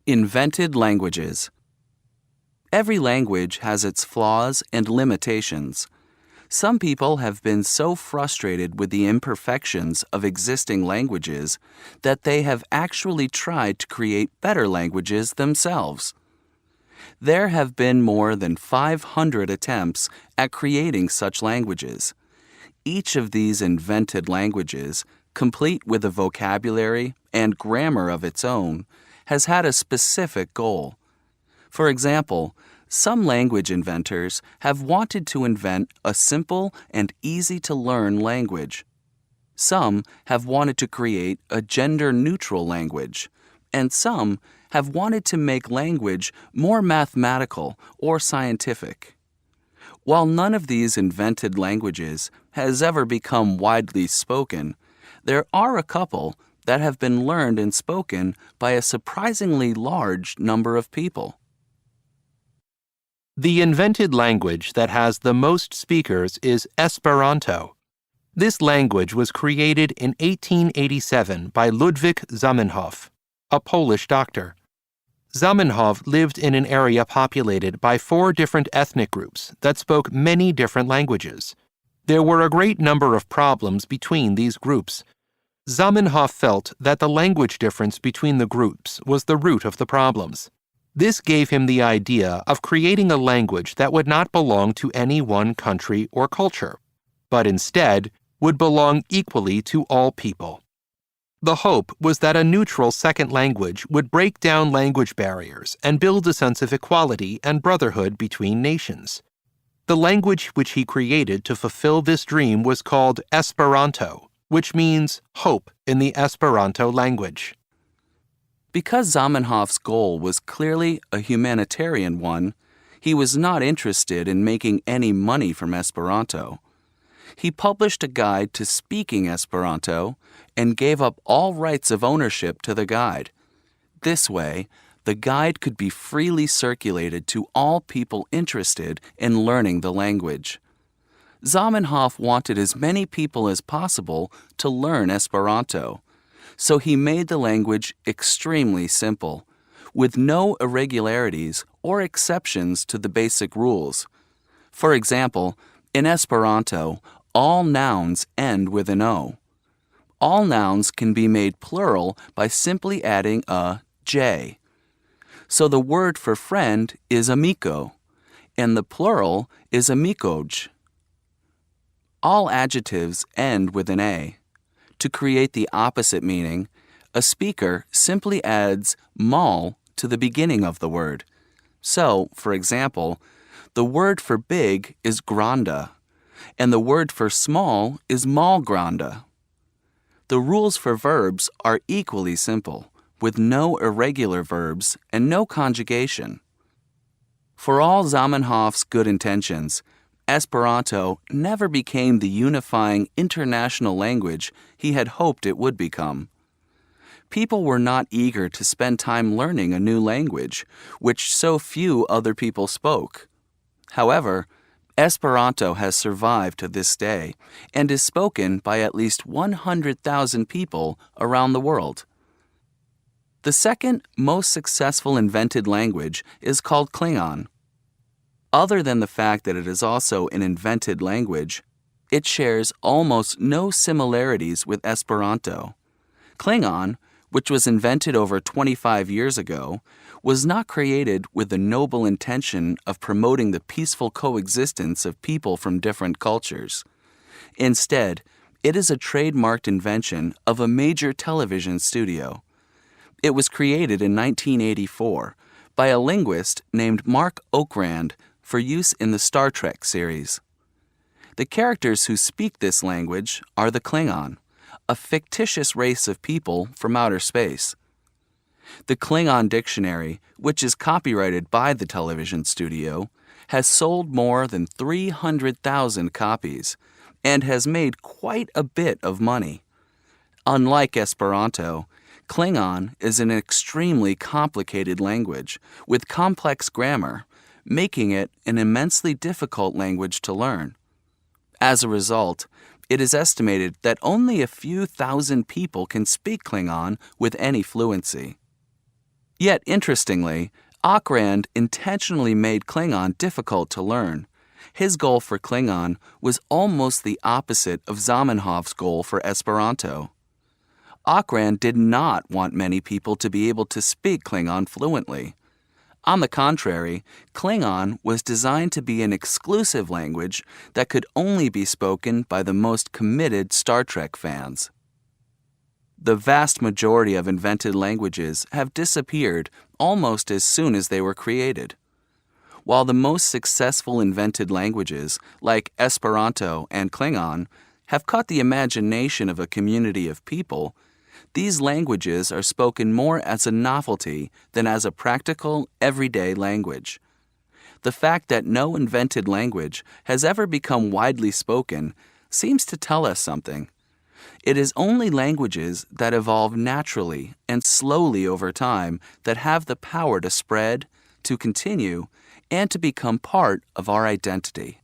Invented languages. Every language has its flaws and limitations. Some people have been so frustrated with the imperfections of existing languages that they have actually tried to create better languages themselves. There have been more than 500 attempts at creating such languages. Each of these invented languages, complete with a vocabulary and grammar of its own, has had a specific goal. For example, some language inventors have wanted to invent a simple and easy-to-learn language. Some have wanted to create a gender-neutral language, and some have wanted to make language more mathematical or scientific. While none of these invented languages has ever become widely spoken, there are a couple that have been learned and spoken by a surprisingly large number of people. The invented language that has the most speakers is Esperanto. This language was created in 1887 by Ludwig Zamenhof, a Polish doctor. Zamenhof lived in an area populated by 4 different ethnic groups that spoke many different languages. There were a great number of problems between these groups. Zamenhof felt that the language difference between the groups was the root of the problems. This gave him the idea of creating a language that would not belong to any one country or culture, but instead would belong equally to all people. The hope was that a neutral second language would break down language barriers and build a sense of equality and brotherhood between nations. The language which he created to fulfill this dream was called Esperanto, which means hope in the Esperanto language. Because Zamenhof's goal was clearly a humanitarian one, he was not interested in making any money from Esperanto. He published a guide to speaking Esperanto and gave up all rights of ownership to the guide. This way, the guide could be freely circulated to all people interested in learning the language. Zamenhof wanted as many people as possible to learn Esperanto, so he made the language extremely simple, with no irregularities or exceptions to the basic rules. For example, in Esperanto, all nouns end with an O. All nouns can be made plural by simply adding a J. So the word for friend is amico, and the plural is amicoj. All adjectives end with an A. To create the opposite meaning, a speaker simply adds mal to the beginning of the word. So, for example, the word for big is granda, and the word for small is malgranda. The rules for verbs are equally simple, with no irregular verbs and no conjugation. For all Zamenhof's good intentions, Esperanto never became the unifying international language he had hoped it would become. People were not eager to spend time learning a new language, which so few other people spoke. However, Esperanto has survived to this day and is spoken by at least 100,000 people around the world. The second most successful invented language is called Klingon. Other than the fact that it is also an invented language, it shares almost no similarities with Esperanto. Klingon, which was invented over 25 years ago, was not created with the noble intention of promoting the peaceful coexistence of people from different cultures. Instead, it is a trademarked invention of a major television studio. It was created in 1984 by a linguist named Mark Okrand for use in the Star Trek series. The characters who speak this language are the Klingon, a fictitious race of people from outer space. The Klingon dictionary, which is copyrighted by the television studio, has sold more than 300,000 copies and has made quite a bit of money. Unlike Esperanto, Klingon is an extremely complicated language with complex grammar, making it an immensely difficult language to learn. As a result, it is estimated that only a few thousand people can speak Klingon with any fluency. Yet, interestingly, Okrand intentionally made Klingon difficult to learn. His goal for Klingon was almost the opposite of Zamenhof's goal for Esperanto. Okrand did not want many people to be able to speak Klingon fluently. On the contrary, Klingon was designed to be an exclusive language that could only be spoken by the most committed Star Trek fans. The vast majority of invented languages have disappeared almost as soon as they were created. While the most successful invented languages, like Esperanto and Klingon, have caught the imagination of a community of people, these languages are spoken more as a novelty than as a practical, everyday language. The fact that no invented language has ever become widely spoken seems to tell us something. It is only languages that evolve naturally and slowly over time that have the power to spread, to continue, and to become part of our identity.